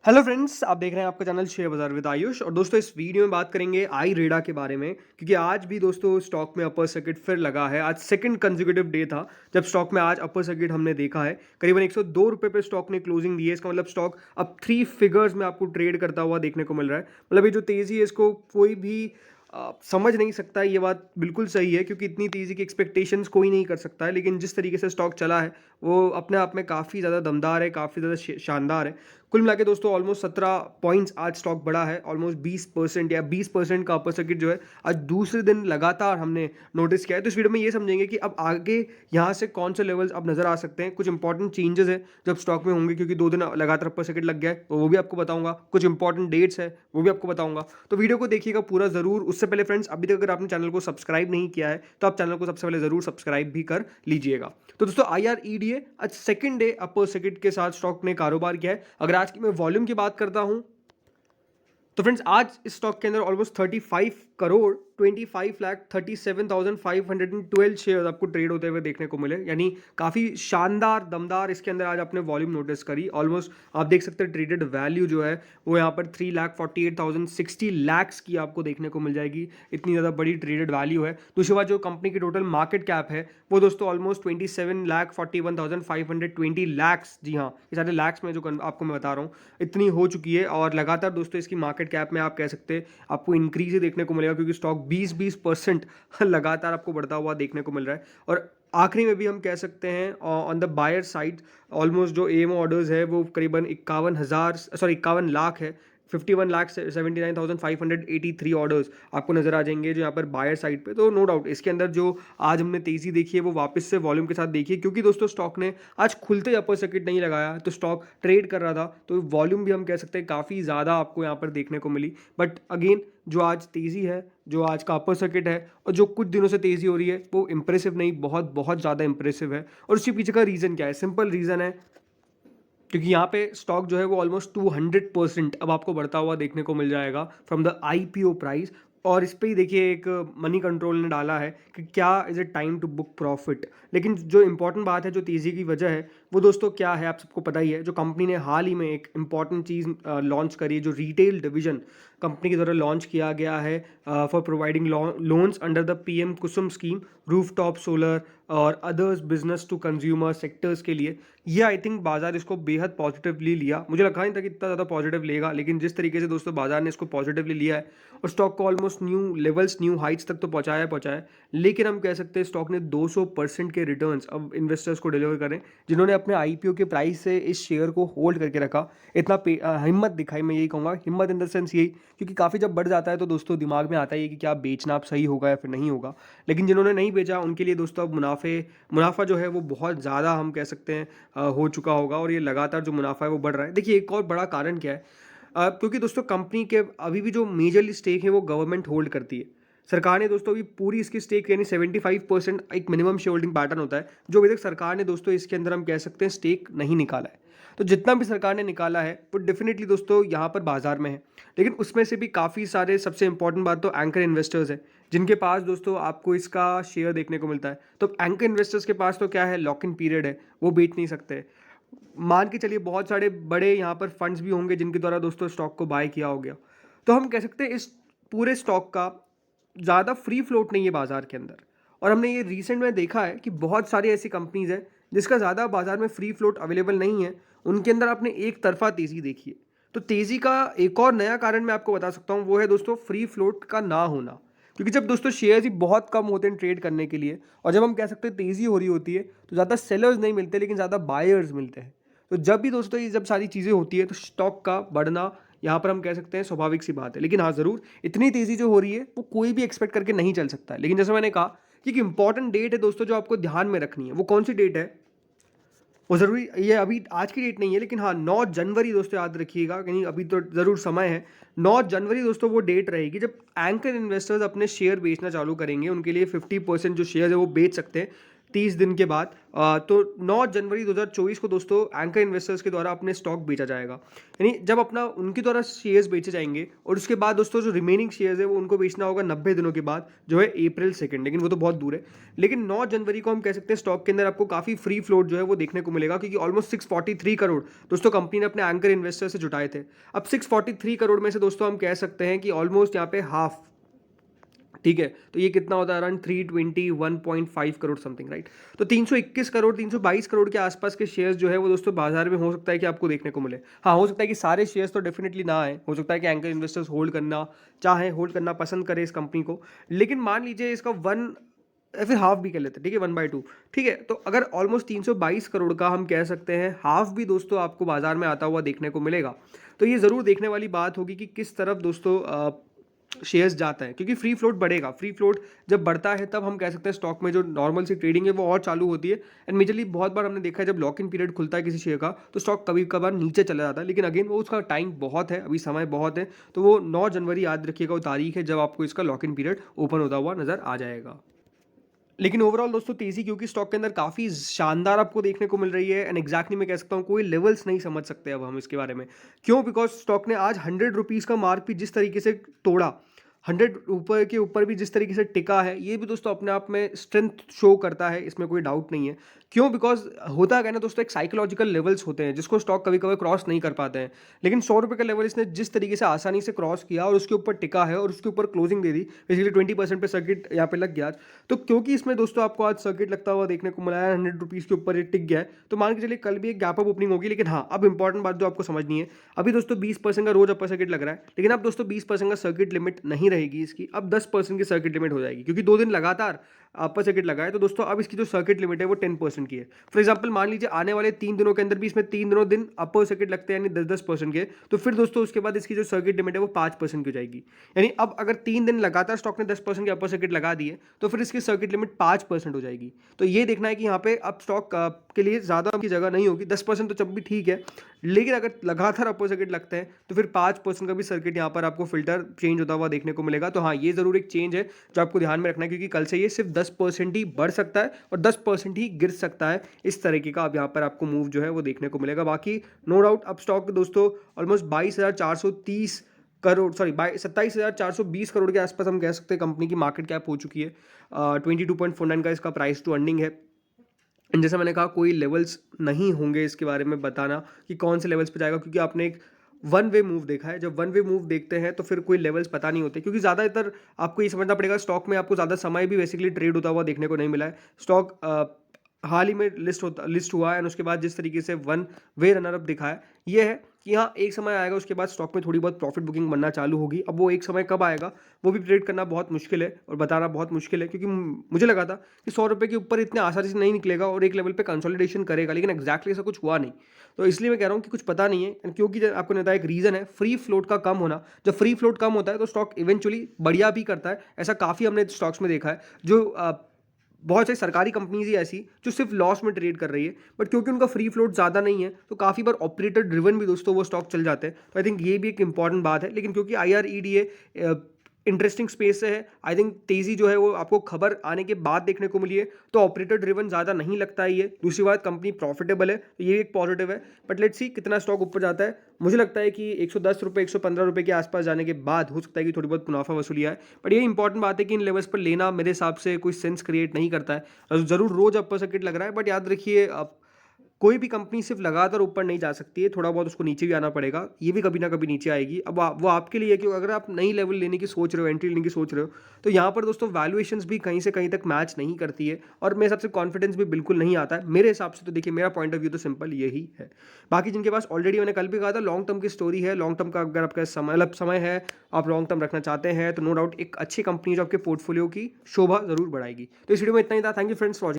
Hello friends, आप देख रहे हैं आपका चैनल शेयर बाजार विद आयुष। और दोस्तों इस वीडियो में बात करेंगे आई रेडा के बारे में, क्योंकि आज भी दोस्तों स्टॉक में अपर सर्किट फिर लगा है। आज सेकंड कंसेक्यूटिव डे था जब स्टॉक में आज अपर सर्किट हमने देखा है। करीबन 102 रुपये पे स्टॉक ने क्लोजिंग दी है। इसका मतलब स्टॉक अब 3 फिगर्स में आपको ट्रेड करता हुआ देखने को मिल रहा है। मतलब ये जो तेज़ी है इसको कोई भी समझ नहीं सकता है। ये बात बिल्कुल सही है, क्योंकि इतनी तेज़ी की एक्सपेक्टेशंस कोई नहीं कर सकता है। लेकिन जिस तरीके से स्टॉक चला है वो अपने आप में काफ़ी ज़्यादा दमदार है, काफ़ी ज़्यादा शानदार है। कुल मिला के दोस्तों ऑलमोस्ट 17 पॉइंट्स आज स्टॉक बढ़ा है। ऑलमोस्ट 20% या 20% का अपर सर्किट जो है आज दूसरे दिन लगातार हमने नोटिस किया है। तो इस वीडियो में ये समझेंगे कि अब आगे यहाँ से कौन से लेवल्स अब नजर आ सकते हैं। कुछ इंपॉर्टेंट चेंजेस है जब स्टॉक में होंगे, क्योंकि 2 दिन लगातार अपर सर्किट लग गया है, तो वो भी आपको बताऊंगा। कुछ इंपॉर्टेंट डेट्स है वो भी आपको बताऊंगा। तो वीडियो को देखिएगा पूरा जरूर। उससे पहले फ्रेंड्स, अभी तक अगर आपने चैनल को सब्सक्राइब नहीं किया है तो आप चैनल को सबसे पहले जरूर सब्सक्राइब भी कर लीजिएगा। तो दोस्तों IREDA आज सेकंड डे अपर सर्किट के साथ स्टॉक ने कारोबार किया है। अगर आज की मैं वॉल्यूम की बात करता हूं तो फ्रेंड्स आज इस स्टॉक के अंदर ऑलमोस्ट 35 करोड़ 25 लाख 37,512 शेयर आपको ट्रेड होते हुए देखने को मिले। यानी काफ़ी शानदार दमदार इसके अंदर आज आपने वॉल्यूम नोटिस करी। ऑलमोस्ट आप देख सकते हैं ट्रेडेड वैल्यू जो है वो यहाँ पर 3,48,060 लैक्स की आपको देखने को मिल जाएगी। इतनी ज़्यादा बड़ी ट्रेडेड वैल्यू है। दूसरी बात, जो कंपनी की टोटल मार्केट कैप है वो दोस्तों ऑलमोस्ट 27,41,520 लैक्स, जी हाँ ये सारे लैक्स में जो आपको मैं बता रहा हूँ इतनी हो चुकी है। और लगातार दोस्तों इसकी मार्केट कैप में आप कह सकते हैं आपको इंक्रीज ही देखने को मिलेगा, क्योंकि स्टॉक 20% लगातार आपको बढ़ता हुआ देखने को मिल रहा है। और आखिरी में भी हम कह सकते हैं on the buyer side almost जो एम ऑर्डर्स है वो करीबन 51 लाख है। 51,79,583 ऑर्डर्स आपको नजर आ जाएंगे जो यहाँ पर बायर साइड पे। तो नो डाउट इसके अंदर जो आज हमने तेजी देखी है वो वापस से वॉल्यूम के साथ देखी है, क्योंकि दोस्तों स्टॉक ने आज खुलते ही अपर सर्किट नहीं लगाया तो स्टॉक ट्रेड कर रहा था। तो वॉल्यूम भी हम कह सकते हैं काफ़ी ज़्यादा आपको यहाँ पर देखने को मिली। बट अगेन जो आज तेज़ी है, जो आज का अपर सर्किट है और जो कुछ दिनों से तेज़ी हो रही है वो इंप्रेसिव नहीं, बहुत बहुत ज़्यादा इंप्रेसिव है। और उसके पीछे का रीज़न क्या है? सिंपल रीज़न है, क्योंकि यहाँ पे स्टॉक जो है वो ऑलमोस्ट 200% अब आपको बढ़ता हुआ देखने को मिल जाएगा फ्रॉम द IPO प्राइस। और इस पे ही देखिए एक मनी कंट्रोल ने डाला है कि क्या is it time to book profit. लेकिन जो इंपॉर्टेंट बात है, जो तेज़ी की वजह है वो दोस्तों क्या है, आप सबको पता ही है। जो कंपनी ने हाल ही में एक इंपॉर्टेंट चीज़ लॉन्च करी है, जो रिटेल डिवीजन कंपनी की द्वारा लॉन्च किया गया है for providing loans under the PM Kusum scheme, rooftop solar और others business to consumer sectors के लिए। ये आई थिंक बाजार इसको बेहद पॉजिटिवली लिया। मुझे लगा नहीं था कि इतना ज़्यादा पॉजिटिव लेगा, लेकिन जिस तरीके से दोस्तों बाजार ने इसको पॉजिटिवली लिया है और स्टॉक को almost new levels, new Heights तक तो पहुंचाया। लेकिन हम कह सकते हैं स्टॉक ने 200% के रिटर्न्स अब इन्वेस्टर्स को डिलीवर करें, जिन्होंने अपने IPO के प्राइस से इस शेयर को होल्ड करके रखा। इतना हिम्मत दिखाई, मैं यही कहूँगा हिम्मत इन द सेंस यही, क्योंकि काफ़ी जब बढ़ जाता है तो दोस्तों दिमाग में आता है कि क्या बेचना आप सही होगा या फिर नहीं होगा। लेकिन जिन्होंने नहीं बेचा उनके लिए दोस्तों अब मुनाफा जो है वो बहुत ज़्यादा हम कह सकते हैं हो चुका होगा। और ये लगातार जो मुनाफा है वो बढ़ रहा है। देखिए एक और बड़ा कारण क्या है, क्योंकि दोस्तों कंपनी के अभी भी जो मेजरली स्टेक है वो गवर्नमेंट होल्ड करती है। सरकार ने दोस्तों अभी पूरी इसकी स्टेक यानी 75% एक मिनिमम शेयर होल्डिंग पैटर्न होता है, जो अभी तक सरकार ने दोस्तों इसके अंदर हम कह सकते हैं स्टेक नहीं निकाला है। तो जितना भी सरकार ने निकाला है वो डेफिनेटली दोस्तों यहाँ पर बाजार में है। लेकिन उसमें से भी काफ़ी सारे, सबसे इंपॉर्टेंट बात तो एंकर इन्वेस्टर्स है, जिनके पास दोस्तों आपको इसका शेयर देखने को मिलता है। तो एंकर इन्वेस्टर्स के पास तो क्या है, लॉक इन पीरियड है, वो बेच नहीं सकते। मान के चलिए बहुत सारे बड़े यहाँ पर फंड्स भी होंगे जिनके द्वारा दोस्तों स्टॉक को बाय किया हो गया। तो हम कह सकते हैं इस पूरे स्टॉक का ज़्यादा फ्री फ्लोट नहीं है बाजार के अंदर। और हमने ये रिसेंट में देखा है कि बहुत सारी ऐसी कंपनीज है जिसका ज़्यादा बाजार में फ्री फ्लोट अवेलेबल नहीं है, उनके अंदर आपने एक तरफा तेज़ी देखी है। तो तेज़ी का एक और नया कारण मैं आपको बता सकता हूँ, वो है दोस्तों फ्री फ्लोट का ना होना। क्योंकि जब दोस्तों शेयर्स ही बहुत कम होते हैं ट्रेड करने के लिए, और जब हम कह सकते हैं तेज़ी हो रही होती है, तो ज़्यादा सेलर्स नहीं मिलते लेकिन ज़्यादा बायर्स मिलते हैं। तो जब भी दोस्तों ये जब सारी चीज़ें होती है तो स्टॉक का बढ़ना यहाँ पर हम कह सकते हैं स्वाभाविक सी बात है। लेकिन हाँ ज़रूर इतनी तेज़ी जो हो रही है वो कोई भी एक्सपेक्ट करके नहीं चल सकता है। लेकिन जैसे मैंने कहा कि एक इंपॉर्टेंट डेट है दोस्तों जो आपको ध्यान में रखनी है। वो कौन सी डेट है? वो ज़रूरी ये अभी आज की डेट नहीं है, लेकिन हाँ 9 जनवरी दोस्तों याद रखिएगा, कहीं अभी तो ज़रूर समय है। 9 जनवरी दोस्तों वो डेट रहेगी जब एंकर इन्वेस्टर्स अपने शेयर बेचना चालू करेंगे। उनके लिए 50% जो शेयर है वो बेच सकते हैं। 30 दिन के बाद तो 9 जनवरी 2024 को दोस्तों एंकर इन्वेस्टर्स के द्वारा अपने स्टॉक बेचा जाएगा। यानी जब अपना उनके द्वारा शेयर्स बेचे जाएंगे और उसके बाद दोस्तों जो रिमेनिंग शेयर्स है वो उनको बेचना होगा 90 दिनों के बाद, जो है अप्रैल 2, लेकिन वो तो बहुत दूर है। लेकिन 9 जनवरी को हम कह सकते हैं स्टॉक के अंदर आपको काफ़ी फ्री फ्लोट जो है वो देखने को मिलेगा, क्योंकि ऑलमोस्ट 643 करोड़ दोस्तों कंपनी ने अपने एंकर इन्वेस्टर से जुटाए थे। अब 643 करोड़ में से दोस्तों हम कह सकते हैं कि ऑलमोस्ट यहाँ पे हाफ, ठीक है, तो ये कितना होता है, अराउंड 321.5 करोड़ समथिंग, राइट। तो 321 करोड़ 322 करोड़ के आसपास के शेयर्स जो है वो दोस्तों बाजार में हो सकता है कि आपको देखने को मिले। हाँ, हो सकता है कि सारे शेयर्स तो डेफिनेटली ना आए, हो सकता है कि एंकर इन्वेस्टर्स होल्ड करना पसंद करें इस कंपनी को। लेकिन मान लीजिए इसका वन या फिर हाफ भी कर लेते हैं, ठीक है, 1/2, ठीक है। तो अगर ऑलमोस्ट 322 करोड़ का हम कह सकते हैं हाफ भी दोस्तों आपको बाजार में आता हुआ देखने को मिलेगा, तो ये ज़रूर देखने वाली बात होगी कि किस तरफ दोस्तों शेयर्स जाता है, क्योंकि फ्री फ्लोट बढ़ेगा। फ्री फ्लोट जब बढ़ता है तब हम कह सकते हैं स्टॉक में जो नॉर्मल सी ट्रेडिंग है वो और चालू होती है। एंड मेजरली बहुत बार हमने देखा है जब लॉक इन पीरियड खुलता है किसी शेयर का तो स्टॉक कभी कभार नीचे चला जाता है, लेकिन अगेन वो उसका टाइम बहुत है, अभी समय बहुत है। तो वो 9 जनवरी याद रखिएगा, वो तारीख है जब आपको इसका लॉक इन पीरियड ओपन होता हुआ नजर आ जाएगा। लेकिन ओवरऑल दोस्तों तेजी क्योंकि स्टॉक के अंदर काफ़ी शानदार आपको देखने को मिल रही है, एंड एग्जैक्टली मैं कह सकता हूँ कोई लेवल्स नहीं समझ सकते अब हम इसके बारे में। क्यों? बिकॉज स्टॉक ने आज 100 रुपीज़ का मार्क भी जिस तरीके से तोड़ा, 100 के ऊपर भी जिस तरीके से टिका है, ये भी दोस्तों अपने आप में स्ट्रेंथ शो करता है, इसमें कोई डाउट नहीं है। क्यों? बिकॉज होता क्या है ना दोस्तों, एक साइकोलॉजिकल लेवल्स होते हैं जिसको स्टॉक कभी कभी क्रॉस नहीं कर पाते हैं। लेकिन 100 रुपये का लेवल इसने जिस तरीके से आसानी से क्रॉस किया और उसके ऊपर टिका है और उसके ऊपर क्लोजिंग दे दी, बेसिकली 20% पे सर्किट यहाँ पे लग गया आज। तो क्योंकि इसमें दोस्तों आपको आज सर्किट लगता हुआ देखने को मिला है, 100 रुपीज़ के ऊपर ये टिक गया है, तो मान के चलिए कल भी एक गैप अप ओपनिंग होगी। लेकिन हाँ, अब इंपॉर्टेंट बात जो आपको समझनी है, अभी दोस्तों 20% का रोज अपर सर्किट लग रहा है, लेकिन अब दोस्तों 20% का सर्किट लिमिट नहीं रहेगी इसकी, अब 10% की सर्किट लिमिट हो जाएगी, क्योंकि 2 दिन लगातार अपर सर्किट लगा है। तो दोस्तों अब इसकी जो सर्किट लिमिट है वो 10% की है। फॉर एग्जाम्पल मान लीजिए आने वाले 3 दिनों के अंदर भी इसमें 3 दिनों दिन अपर सर्किट लगते हैं, यानी 10% के, तो फिर दोस्तों उसके बाद इसकी जो सर्किट लिमिट है वो 5% की हो जाएगी। यानी अब अगर 3 दिन लगातार स्टॉक ने 10% के अपर सर्किट लगा दिए तो फिर इसकी सर्किट लिमिट 5% हो जाएगी। तो ये देखना है कि यहाँ पे अब स्टॉक के लिए ज़्यादा की जगह नहीं होगी। 10% तो जब भी ठीक है, लेकिन अगर लगातार अपर सर्किट लगते हैं तो फिर 5% का भी सर्किट यहाँ पर आपको फिल्टर चेंज होता हुआ देखने को मिलेगा। तो हाँ, ये जरूर एक चेंज है जो आपको ध्यान में रखना है, क्योंकि कल से ये सिर्फ 10% ही बढ़ सकता है और 10% ही गिर सकता है। इस तरीके का अब यहाँ पर आपको मूव जो है वो देखने को मिलेगा। बाकी नो डाउट अब स्टॉक दोस्तों ऑलमोस्ट 22,430 करोड़, सॉरी 27,420 करोड़ के आसपास हम कह सकते हैं कंपनी की मार्केट कैप हो चुकी है। 22.49 का इसका प्राइस टू अर्निंग है। जैसे मैंने कहा कोई लेवल्स नहीं होंगे इसके बारे में बताना कि कौन से लेवल्स पे जाएगा, क्योंकि आपने एक वन वे मूव देखा है। जब वन वे मूव देखते हैं तो फिर कोई लेवल्स पता नहीं होते, क्योंकि ज़्यादातर आपको ये समझना पड़ेगा स्टॉक में आपको ज़्यादा समय भी बेसिकली ट्रेड होता हुआ देखने को नहीं मिला है। स्टॉक हाल ही में लिस्ट हुआ है, और उसके बाद जिस तरीके से वन वे रनर अप दिखा है, ये है कि हाँ एक समय आएगा उसके बाद स्टॉक में थोड़ी बहुत प्रॉफिट बुकिंग बनना चालू होगी। अब वो एक समय कब आएगा वो भी प्रेडिक्ट करना बहुत मुश्किल है और बताना बहुत मुश्किल है, क्योंकि मुझे लगा था कि 100 रुपये के ऊपर इतने आसानी से नहीं निकलेगा और एक लेवल पे कंसोलिडेशन करेगा, लेकिन एक्जैक्टली ऐसा कुछ हुआ नहीं। तो इसलिए मैं कह रहा हूँ कि कुछ पता नहीं है, क्योंकि आपको नहीं पता एक रीज़न है फ्री फ्लोट का कम होना। जब फ्री फ्लोट कम होता है तो स्टॉक इवेंचुअली बढ़िया भी करता है। ऐसा काफ़ी हमने स्टॉक्स में देखा है, जो बहुत सारी सरकारी कंपनीज ही ऐसी जो सिर्फ लॉस में ट्रेड कर रही है, बट क्योंकि उनका फ्री फ्लोट ज़्यादा नहीं है तो काफ़ी बार ऑपरेटर ड्रिवन भी दोस्तों वो स्टॉक चल जाते हैं। तो आई थिंक ये भी एक इंपॉर्टेंट बात है। लेकिन क्योंकि IREDA इंटरेस्टिंग स्पेस से है, आई थिंक तेज़ी जो है वो आपको खबर आने के बाद देखने को मिली है, तो ऑपरेटर ड्रिवन ज़्यादा नहीं लगता है ये। दूसरी बात, कंपनी प्रॉफिटेबल है, तो ये एक पॉजिटिव है। बट लेट्स सी कितना स्टॉक ऊपर जाता है। मुझे लगता है कि 110 रुपये 115 रुपये के आसपास जाने के बाद हो सकता है कि थोड़ी बहुत मुनाफा वसूली आए। बट ये इंपॉर्टेंट बात है कि इन लेवल्स पर लेना मेरे हिसाब से कोई सेंस क्रिएट नहीं करता है। ज़रूर रोज अपर सर्किट लग रहा है, बट याद रखिए कोई भी कंपनी सिर्फ लगातार ऊपर नहीं जा सकती है, थोड़ा बहुत उसको नीचे भी आना पड़ेगा। ये भी कभी ना कभी नीचे आएगी। अब वो आपके लिए है कि अगर आप नई लेवल लेने की सोच रहे हो, एंट्री लेने की सोच रहे हो, तो यहाँ पर दोस्तों वैल्यूएशंस भी कहीं से कहीं तक मैच नहीं करती है, और मेरे हिसाब से कॉन्फिडेंस भी बिल्कुल नहीं आता है मेरे हिसाब से। तो देखिए मेरा पॉइंट ऑफ व्यू तो सिंपल यही है। बाकी जिनके पास ऑलरेडी, मैंने कल भी कहा था, लॉन्ग टर्म की स्टोरी है, लॉन्ग टर्म का अगर आपका समय है, आप लॉन्ग टर्म रखना चाहते हैं, तो नो डाउट एक अच्छी कंपनी जो आपके पोर्टफोलियो की शोभा जरूर बढ़ाएगी। तो इस वीडियो में इतना ही था। Thank you friends for watching.